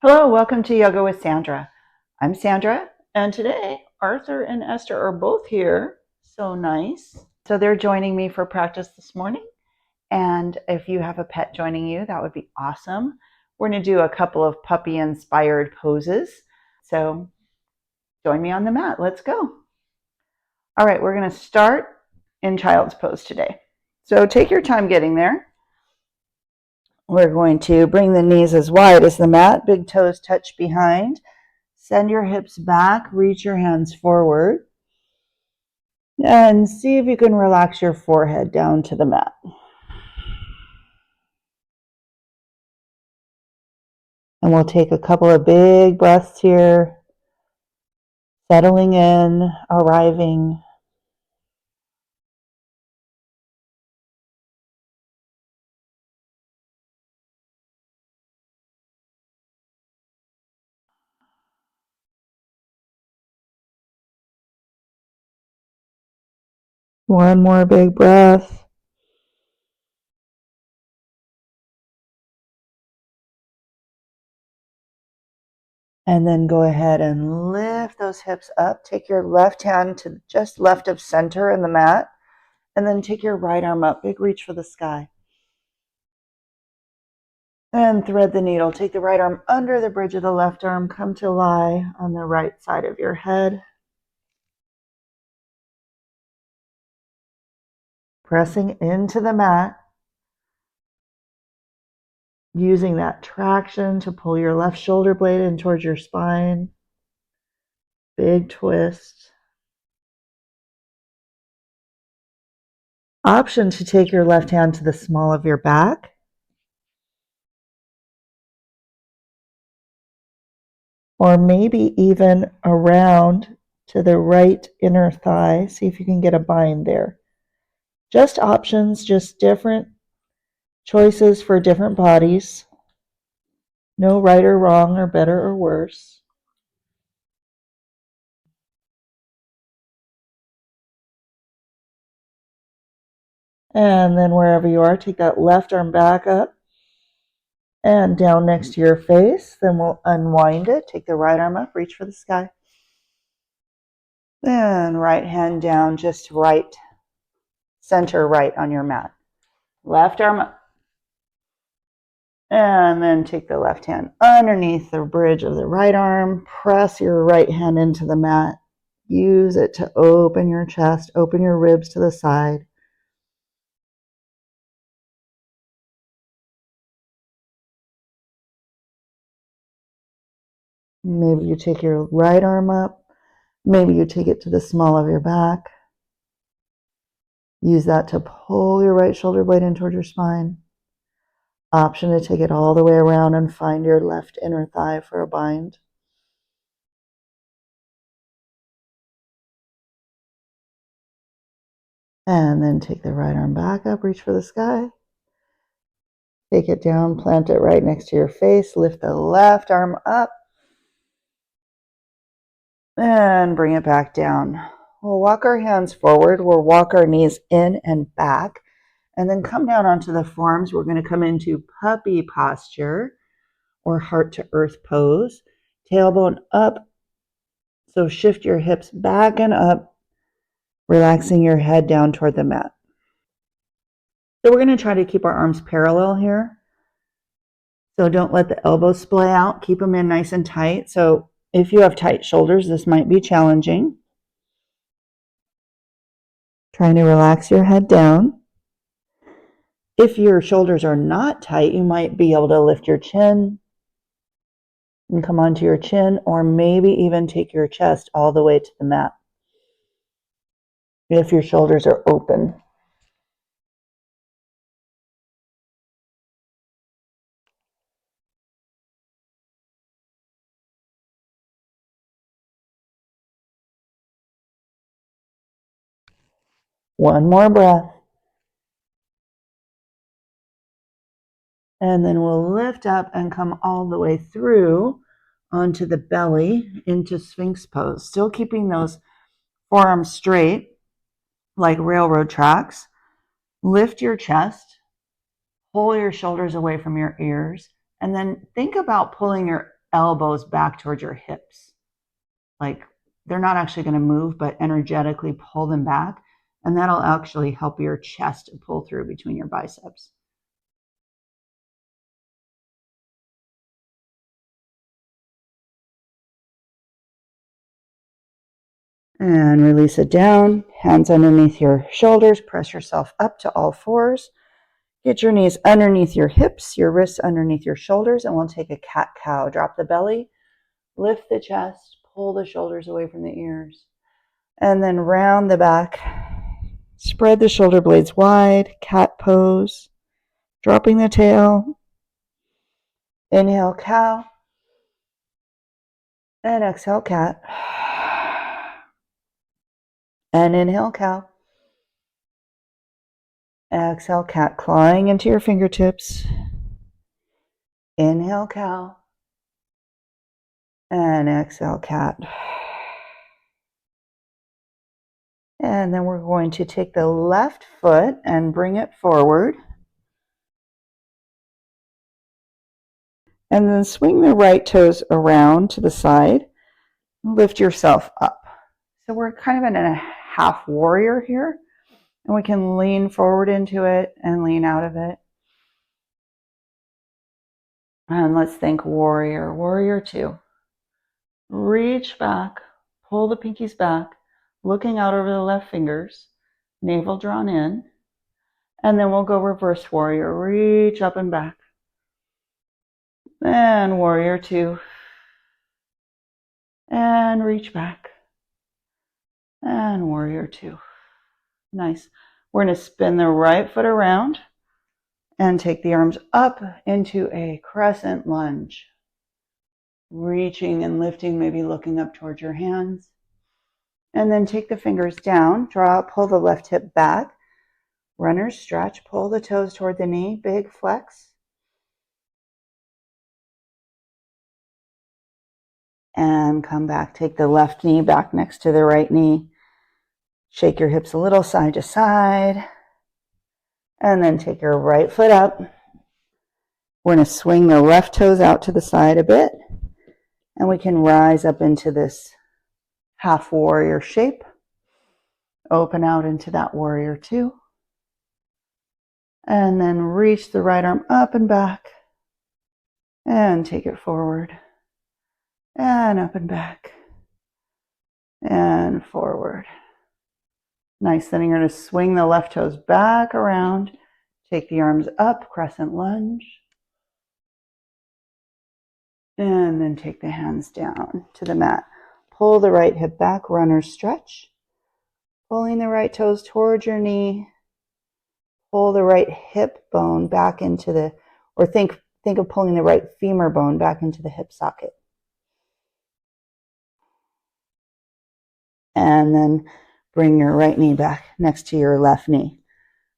Hello, welcome to Yoga with Sandra. I'm Sandra, and today Arthur and Esther are both here. So nice. So they're joining me for practice this morning. And if you have a pet joining you, that would be awesome. We're going to do a couple of puppy inspired poses. So join me on the mat. Let's go. All right, we're going to start in child's pose today. So take your time getting there. We're going to bring the knees as wide as the mat, big toes touch behind. Send your hips back, reach your hands forward, and see if you can relax your forehead down to the mat. And we'll take a couple of big breaths here, settling in, arriving. One more big breath. And then go ahead and lift those hips up. Take your left hand to just left of center in the mat. And then take your right arm up. Big reach for the sky. And thread the needle. Take the right arm under the bridge of the left arm. Come to lie on the right side of your head. Pressing into the mat. Using that traction to pull your left shoulder blade in towards your spine. Big twist. Option to take your left hand to the small of your back. Or maybe even around to the right inner thigh. See if you can get a bind there. Just options, just different choices for different bodies. No right or wrong or better or worse. And then wherever you are, take that left arm back up and down next to your face. Then we'll unwind it. Take the right arm up, reach for the sky. Then right hand down, just right, center right on your mat. Left arm up. And then take the left hand underneath the bridge of the right arm. Press your right hand into the mat. Use it to open your chest, open your ribs to the side. Maybe you take your right arm up. Maybe you take it to the small of your back. Use that to pull your right shoulder blade in toward your spine. Option to take it all the way around and find your left inner thigh for a bind. And then take the right arm back up, reach for the sky. Take it down, plant it right next to your face. Lift the left arm up. And bring it back down. We'll walk our hands forward. We'll walk our knees in and back. And then come down onto the forearms. We're going to come into puppy posture or heart to earth pose. Tailbone up. So shift your hips back and up, relaxing your head down toward the mat. So we're going to try to keep our arms parallel here. So don't let the elbows splay out. Keep them in nice and tight. So if you have tight shoulders, this might be challenging. Trying to relax your head down. If your shoulders are not tight, you might be able to lift your chin and come onto your chin, or maybe even take your chest all the way to the mat if your shoulders are open. One more breath. And then we'll lift up and come all the way through onto the belly into sphinx pose. Still keeping those forearms straight like railroad tracks. Lift your chest. Pull your shoulders away from your ears. And then think about pulling your elbows back towards your hips. Like they're not actually going to move, but energetically pull them back. And that'll actually help your chest pull through between your biceps. And release it down. Hands underneath your shoulders. Press yourself up to all fours. Get your knees underneath your hips, your wrists underneath your shoulders, and we'll take a cat-cow. Drop the belly, lift the chest, pull the shoulders away from the ears, and then round the back. Spread the shoulder blades wide, cat pose, dropping the tail. Inhale, cow, and exhale, cat. And inhale, cow. Exhale, cat, clawing into your fingertips. Inhale, cow. And exhale, cat. And then we're going to take the left foot and bring it forward. And then swing the right toes around to the side. Lift yourself up. So we're kind of in a half warrior here. And we can lean forward into it and lean out of it. And let's think warrior. Warrior 2. Reach back. Pull the pinkies back. Looking out over the left fingers. Navel drawn in. And then we'll go reverse warrior. Reach up and back. And warrior 2. And reach back. And warrior 2. Nice. We're going to spin the right foot around and take the arms up into a crescent lunge. Reaching and lifting, maybe looking up towards your hands. And then take the fingers down, draw, pull the left hip back. Runner's stretch, pull the toes toward the knee, big flex. And come back, take the left knee back next to the right knee. Shake your hips a little side to side. And then take your right foot up. We're going to swing the left toes out to the side a bit. And we can rise up into this half warrior shape. Open out into that warrior 2. And then reach the right arm up and back. And take it forward. And up and back. And forward. Nice. Then you're going to swing the left toes back around. Take the arms up, crescent lunge. And then take the hands down to the mat. Pull the right hip back, runner's stretch. Pulling the right toes towards your knee. Pull the right hip bone back into the, or think of pulling the right femur bone back into the hip socket. And then bring your right knee back next to your left knee.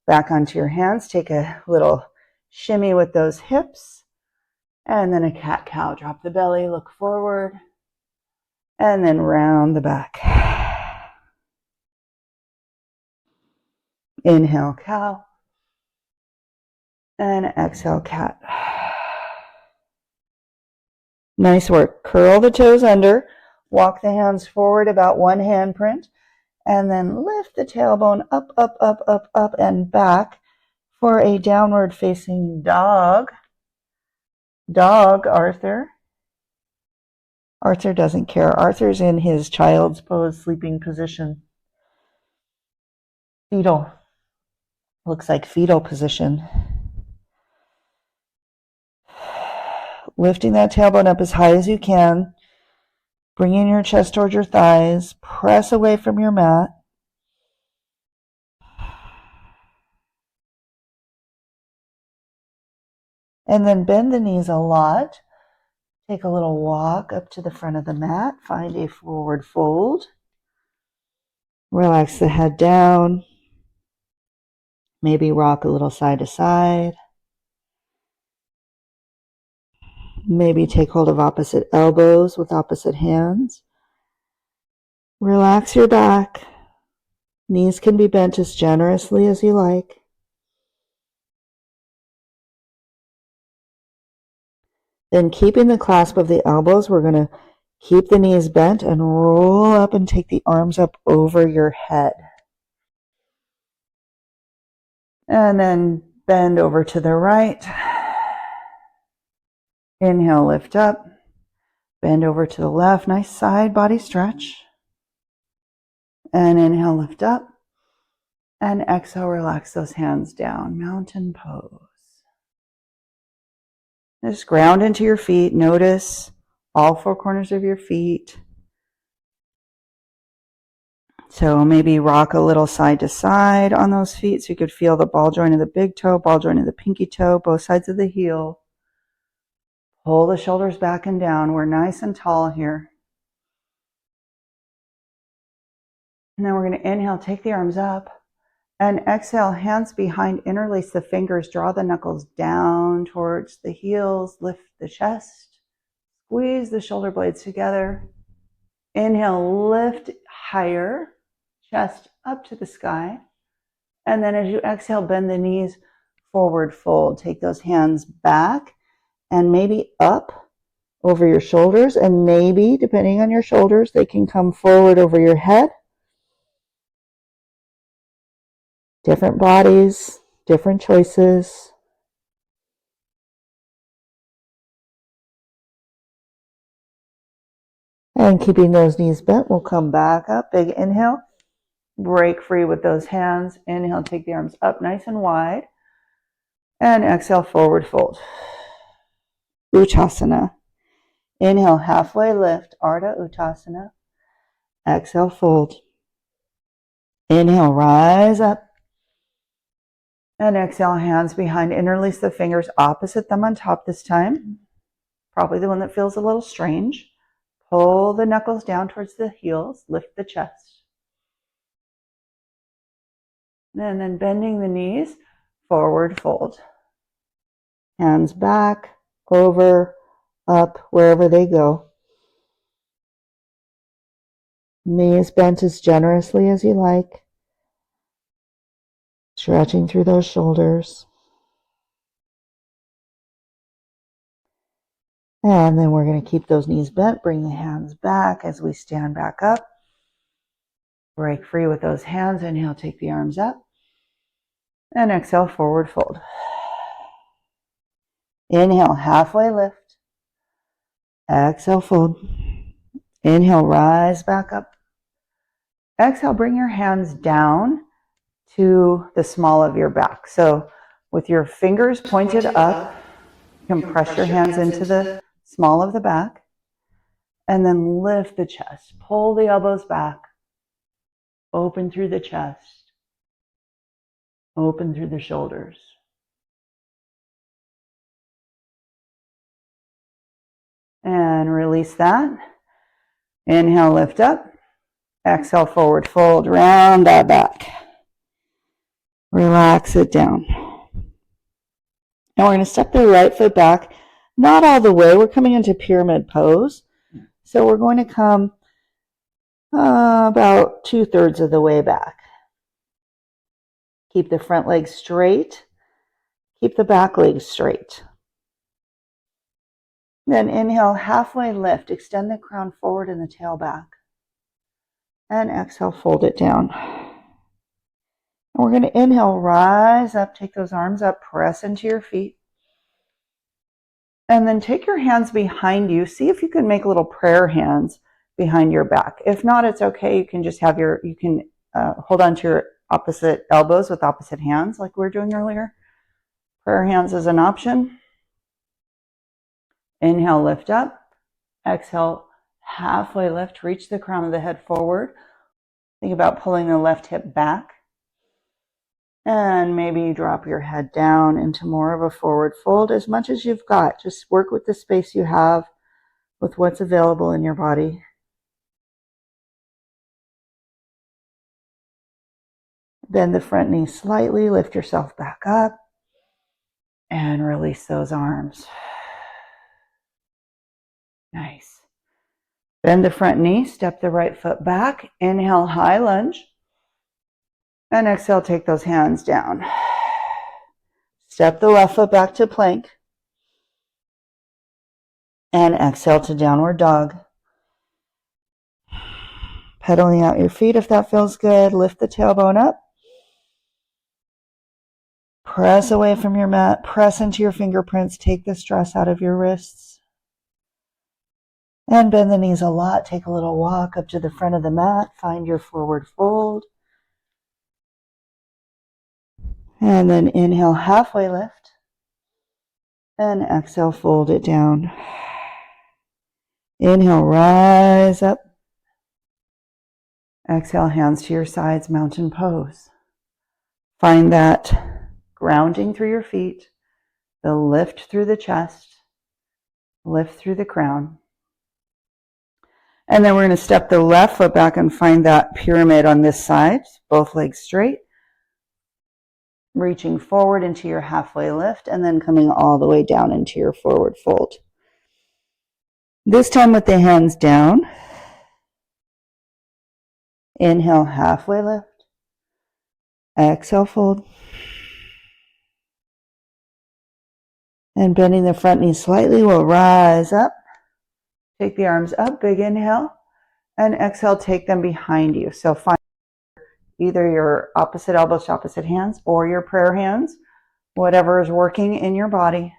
Back onto your hands. Take a little shimmy with those hips. And then a cat-cow. Drop the belly, look forward. And then round the back. Inhale, cow. And exhale, cat. Nice work. Curl the toes under. Walk the hands forward about one handprint. And then lift the tailbone up, up, up, up, up, and back for a downward facing dog. Dog, Arthur. Arthur doesn't care. Arthur's in his child's pose, sleeping position. Fetal. Looks like fetal position. Lifting that tailbone up as high as you can. Bringing your chest towards your thighs. Press away from your mat. And then bend the knees a lot. Take a little walk up to the front of the mat. Find a forward fold. Relax the head down. Maybe rock a little side to side. Maybe take hold of opposite elbows with opposite hands. Relax your back. Knees can be bent as generously as you like. Then keeping the clasp of the elbows, we're going to keep the knees bent and roll up and take the arms up over your head. And then bend over to the right. Inhale, lift up. Bend over to the left. Nice side body stretch. And inhale, lift up. And exhale, relax those hands down. Mountain pose. Just ground into your feet. Notice all four corners of your feet. So maybe rock a little side to side on those feet so you could feel the ball joint of the big toe, ball joint of the pinky toe, both sides of the heel. Pull the shoulders back and down. We're nice and tall here. And then we're going to inhale, take the arms up. And exhale, hands behind, interlace the fingers, draw the knuckles down towards the heels, lift the chest, squeeze the shoulder blades together. Inhale, lift higher, chest up to the sky. And then as you exhale, bend the knees, forward fold. Take those hands back and maybe up over your shoulders, and maybe, depending on your shoulders, they can come forward over your head. Different bodies, different choices. And keeping those knees bent, we'll come back up. Big inhale. Break free with those hands. Inhale, take the arms up nice and wide. And exhale, forward fold. Uttasana. Inhale, halfway lift, Ardha Uttasana. Exhale, fold. Inhale, rise up. And exhale, hands behind. Interlace the fingers, opposite thumb on top this time. Probably the one that feels a little strange. Pull the knuckles down towards the heels. Lift the chest. And then bending the knees, forward fold. Hands back, over, up, wherever they go. Knees bent as generously as you like. Stretching through those shoulders. And then we're going to keep those knees bent. Bring the hands back as we stand back up. Break free with those hands. Inhale, take the arms up. And exhale, forward fold. Inhale, halfway lift. Exhale, fold. Inhale, rise back up. Exhale, bring your hands down to the small of your back. So with your fingers pointed up, you can press your hands into the small of the back. And then lift the chest. Pull the elbows back. Open through the chest. Open through the shoulders. And release that. Inhale, lift up. Exhale, forward fold. Round that back. Relax it down. Now we're going to step the right foot back. Not all the way. We're coming into pyramid pose. So we're going to come about 2/3 of the way back. Keep the front leg straight. Keep the back leg straight. Then inhale, halfway lift. Extend the crown forward and the tail back. And exhale, fold it down. And we're going to inhale, rise up. Take those arms up. Press into your feet. And then take your hands behind you. See if you can make little prayer hands behind your back. If not, it's okay. You can just have you can hold on to your opposite elbows with opposite hands like we were doing earlier. Prayer hands is an option. Inhale, lift up. Exhale, halfway lift. Reach the crown of the head forward. Think about pulling the left hip back. And maybe drop your head down into more of a forward fold as much as you've got. Just work with the space you have, with what's available in your body. Bend the front knee slightly, lift yourself back up, and release those arms. Nice. Bend the front knee, step the right foot back, inhale, high lunge, and exhale, take those hands down. Step the left foot back to plank. And exhale to downward dog. Pedaling out your feet if that feels good. Lift the tailbone up. Press away from your mat. Press into your fingerprints. Take the stress out of your wrists. And bend the knees a lot. Take a little walk up to the front of the mat. Find your forward fold. And then inhale, halfway lift. And exhale, fold it down. Inhale, rise up. Exhale, hands to your sides, mountain pose. Find that grounding through your feet, the lift through the chest, lift through the crown. And then we're going to step the left foot back and find that pyramid on this side, both legs straight. Reaching forward into your halfway lift and then coming all the way down into your forward fold. This time with the hands down. Inhale, halfway lift. Exhale, fold. And bending the front knee slightly, we'll rise up. Take the arms up, big inhale. And exhale, take them behind you. So find either your opposite elbows to opposite hands or your prayer hands, whatever is working in your body.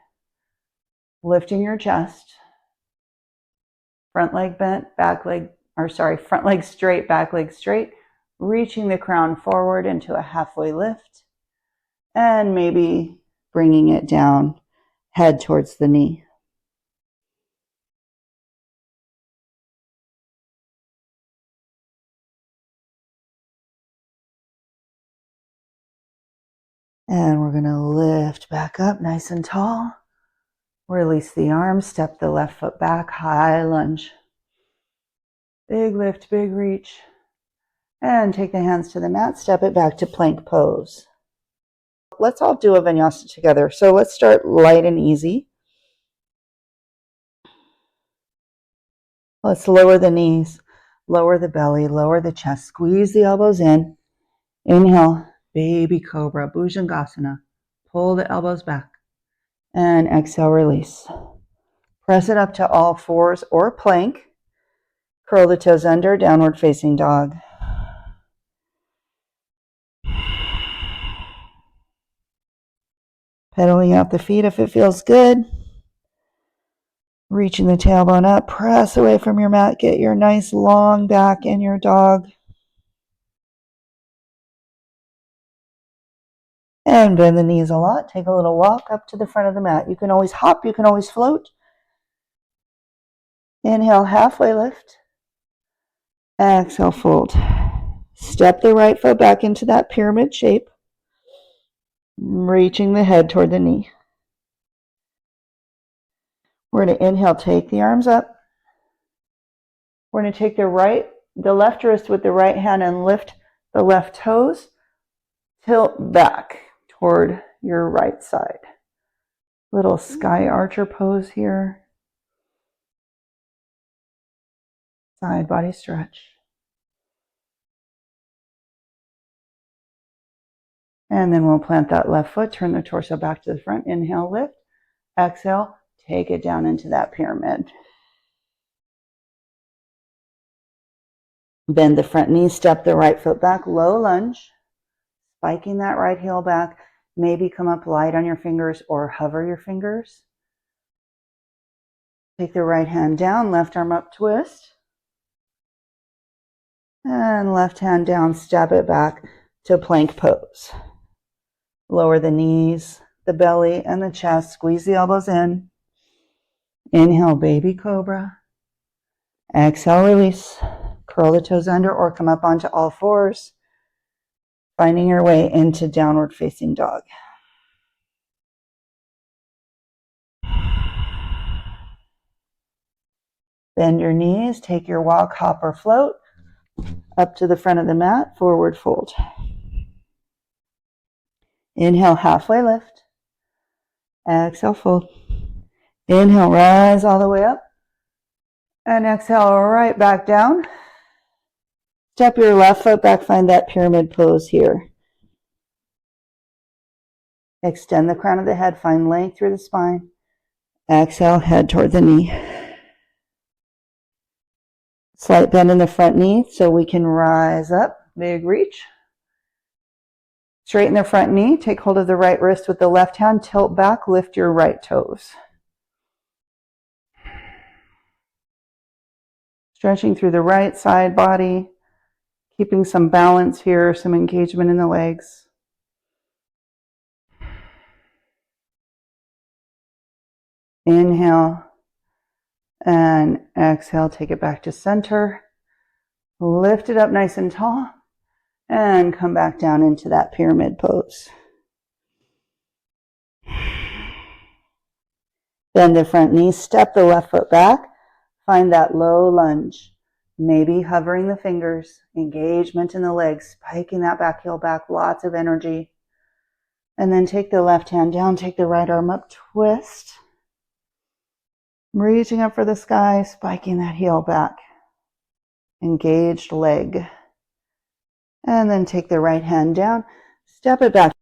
Lifting your chest. Front leg bent, front leg straight, back leg straight. Reaching the crown forward into a halfway lift. And maybe bringing it down, head towards the knee. And we're going to lift back up nice and tall. Release the arms, step the left foot back, high lunge. Big lift, big reach. And take the hands to the mat, step it back to plank pose. Let's all do a vinyasa together. So let's start light and easy. Let's lower the knees, lower the belly, lower the chest, squeeze the elbows in. Inhale, baby cobra, bhujangasana. Pull the elbows back. And exhale, release. Press it up to all fours or plank. Curl the toes under, downward facing dog. Pedaling out the feet if it feels good. Reaching the tailbone up, press away from your mat, get your nice long back in your dog. And bend the knees a lot, take a little walk up to the front of the mat. You can always hop, you can always float. Inhale, halfway lift. Exhale, fold. Step the right foot back into that pyramid shape. Reaching the head toward the knee. We're going to inhale, take the arms up. We're going to take the left wrist with the right hand and lift the left toes. Tilt back toward your right side. Little sky archer pose here. Side body stretch. And then we'll plant that left foot, turn the torso back to the front. Inhale, lift. Exhale, take it down into that pyramid. Bend the front knee, step the right foot back, low lunge. Spiking that right heel back. Maybe come up light on your fingers or hover your fingers. Take the right hand down, left arm up, twist. And left hand down, step it back to plank pose. Lower the knees, the belly, and the chest. Squeeze the elbows in. Inhale, baby cobra. Exhale, release. Curl the toes under or come up onto all fours. Finding your way into downward facing dog. Bend your knees, take your walk, hop, or float up to the front of the mat, forward fold. Inhale, halfway lift. Exhale, fold. Inhale, rise all the way up. And exhale, right back down. Step your left foot back, find that pyramid pose here. Extend the crown of the head, find length through the spine. Exhale, head toward the knee. Slight bend in the front knee so we can rise up. Big reach. Straighten the front knee. Take hold of the right wrist with the left hand. Tilt back. Lift your right toes. Stretching through the right side body. Keeping some balance here, some engagement in the legs. Inhale and exhale. Take it back to center. Lift it up nice and tall and come back down into that pyramid pose. Bend the front knee, step the left foot back. Find that low lunge. Maybe hovering the fingers, engagement in the legs, spiking that back heel back, lots of energy. And then take the left hand down, take the right arm up, twist. Reaching up for the sky, spiking that heel back. Engaged leg. And then take the right hand down, step it back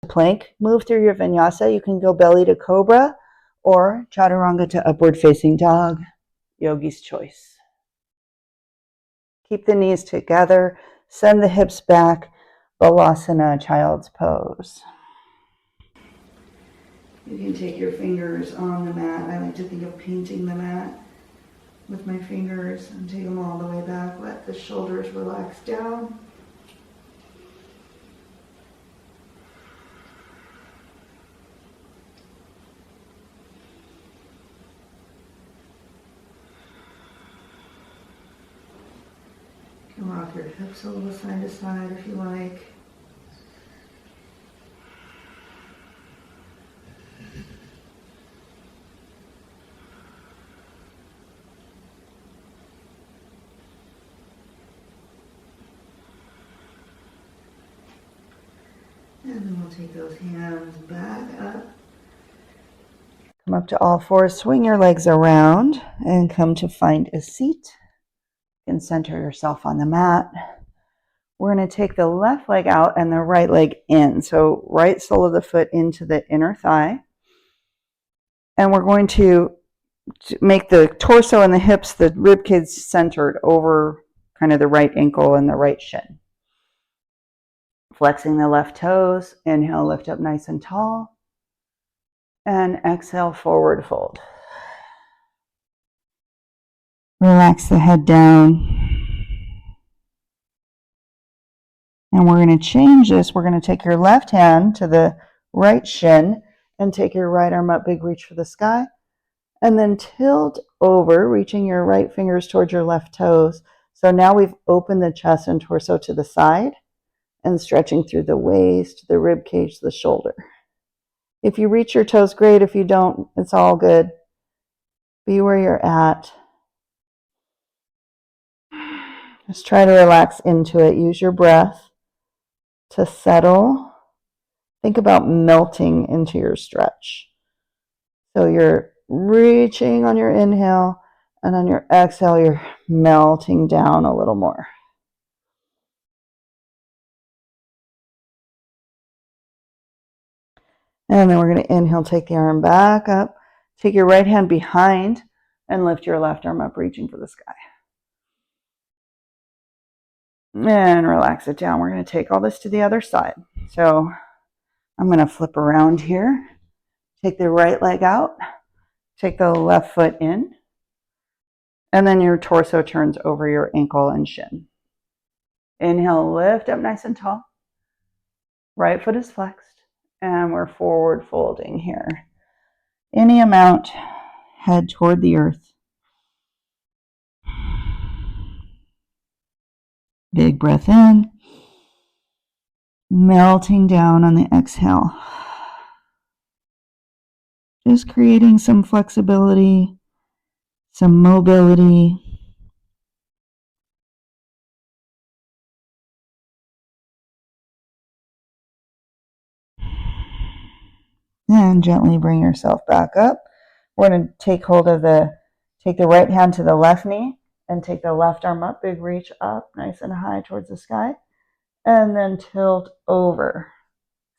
to plank, move through your vinyasa. You can go belly to cobra or chaturanga to upward facing dog, yogi's choice. Keep the knees together, send the hips back, Balasana, child's pose. You can take your fingers on the mat. I like to think of painting the mat with my fingers and take them all the way back. Let the shoulders relax down. You can rock your hips a little side to side if you like. And then we'll take those hands back up. Come up to all fours, swing your legs around and come to find a seat. You can center yourself on the mat. We're going to take the left leg out and the right leg in. So right sole of the foot into the inner thigh. And we're going to make the torso and the hips, the rib cage centered over kind of the right ankle and the right shin. Flexing the left toes. Inhale, lift up nice and tall. And exhale, forward fold. Relax the head down. And we're going to change this. We're going to take your left hand to the right shin and take your right arm up, big reach for the sky. And then tilt over, reaching your right fingers towards your left toes. So now we've opened the chest and torso to the side and stretching through the waist, the rib cage, the shoulder. If you reach your toes, great. If you don't, it's all good. Be where you're at. Just try to relax into it. Use your breath to settle. Think about melting into your stretch. So you're reaching on your inhale, and on your exhale, you're melting down a little more. And then we're going to inhale, take the arm back up. Take your right hand behind and lift your left arm up, reaching for the sky. And relax it down. We're going to take all this to the other side. So I'm going to flip around here. Take the right leg out. Take the left foot in. And then your torso turns over your ankle and shin. Inhale, lift up nice and tall. Right foot is flexed. And we're forward folding here. Any amount, head toward the earth. Big breath in. Melting down on the exhale. Just creating some flexibility, some mobility. And gently bring yourself back up. We're going to take the right hand to the left knee and take the left arm up, big reach up, nice and high towards the sky. And then tilt over.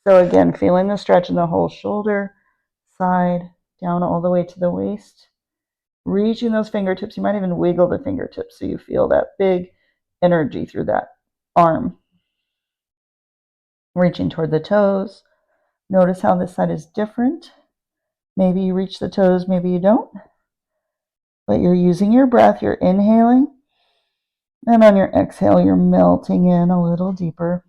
So again, feeling the stretch in the whole shoulder, side, down all the way to the waist. Reaching those fingertips. You might even wiggle the fingertips so you feel that big energy through that arm. Reaching toward the toes. Notice how this side is different. Maybe you reach the toes, maybe you don't. But you're using your breath, you're inhaling. And on your exhale, you're melting in a little deeper.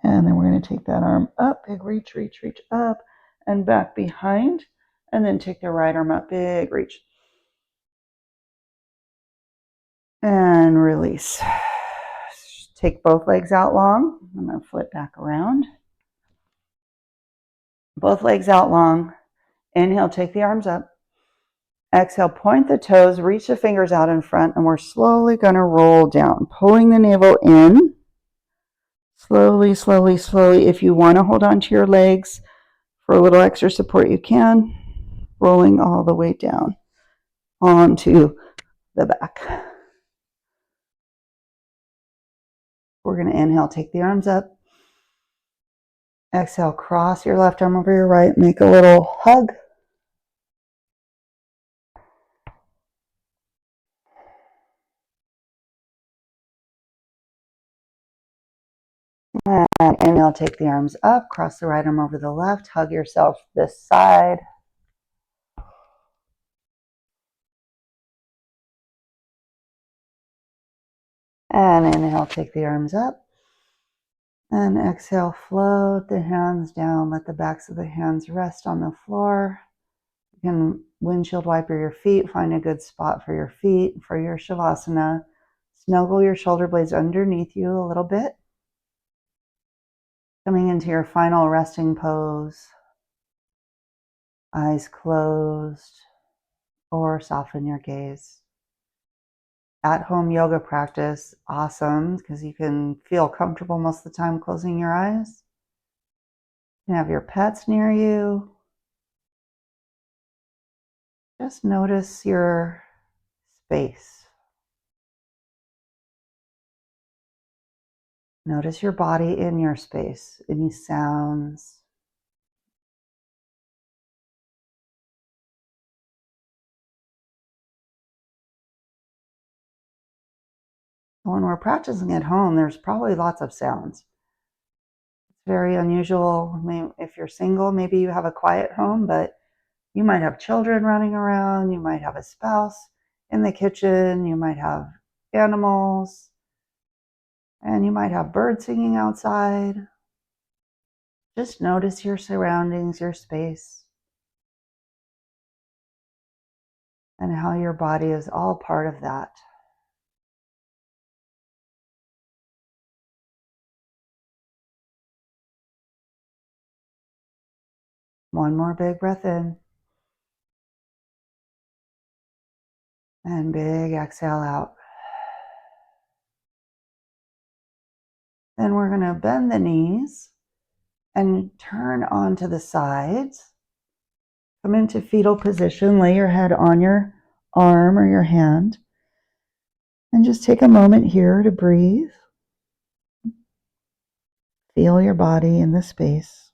And then we're going to take that arm up, big reach, reach, reach up, and back behind. And then take the right arm up, big reach. And release. Take both legs out long. I'm going to flip back around. Both legs out long. Inhale, take the arms up. Exhale, point the toes, reach the fingers out in front, and we're slowly going to roll down, pulling the navel in. Slowly, slowly, slowly. If you want to hold on to your legs for a little extra support, you can. Rolling all the way down onto the back. We're going to inhale, take the arms up. Exhale, cross your left arm over your right. Make a little hug. And inhale, take the arms up. Cross the right arm over the left. Hug yourself this side. And inhale, take the arms up. And exhale, float the hands down. Let the backs of the hands rest on the floor. You can windshield wiper your feet. Find a good spot for your feet. For your Shavasana, snuggle your shoulder blades underneath you a little bit. Coming into your final resting pose. Eyes closed, or soften your gaze. At-home yoga practice, awesome, because you can feel comfortable most of the time closing your eyes. You can have your pets near you. Just notice your space. Notice your body in your space, any sounds. When we're practicing at home, there's probably lots of sounds. It's very unusual. I mean, if you're single, maybe you have a quiet home, but you might have children running around. You might have a spouse in the kitchen. You might have animals. And you might have birds singing outside. Just notice your surroundings, your space, and how your body is all part of that. One more big breath in. And big exhale out. Then we're going to bend the knees and turn onto the sides. Come into fetal position. Lay your head on your arm or your hand. And just take a moment here to breathe. Feel your body in the space.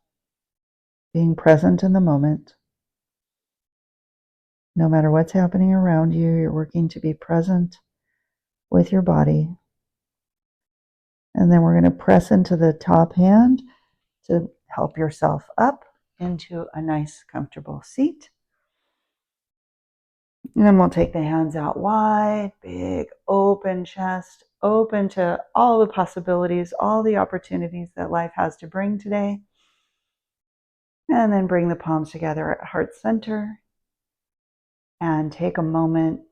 Being present in the moment. No matter what's happening around you, you're working to be present with your body. And then we're going to press into the top hand to help yourself up into a nice, comfortable seat. And then we'll take the hands out wide, big open chest, open to all the possibilities, all the opportunities that life has to bring today. And then bring the palms together at heart center. And take a moment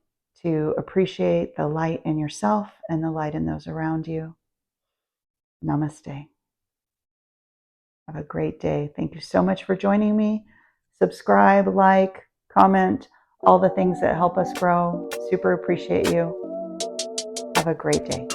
to appreciate the light in yourself and the light in those around you. Namaste. Have a great day. Thank you so much for joining me. Subscribe, like, comment, all the things that help us grow. Super appreciate you. Have a great day.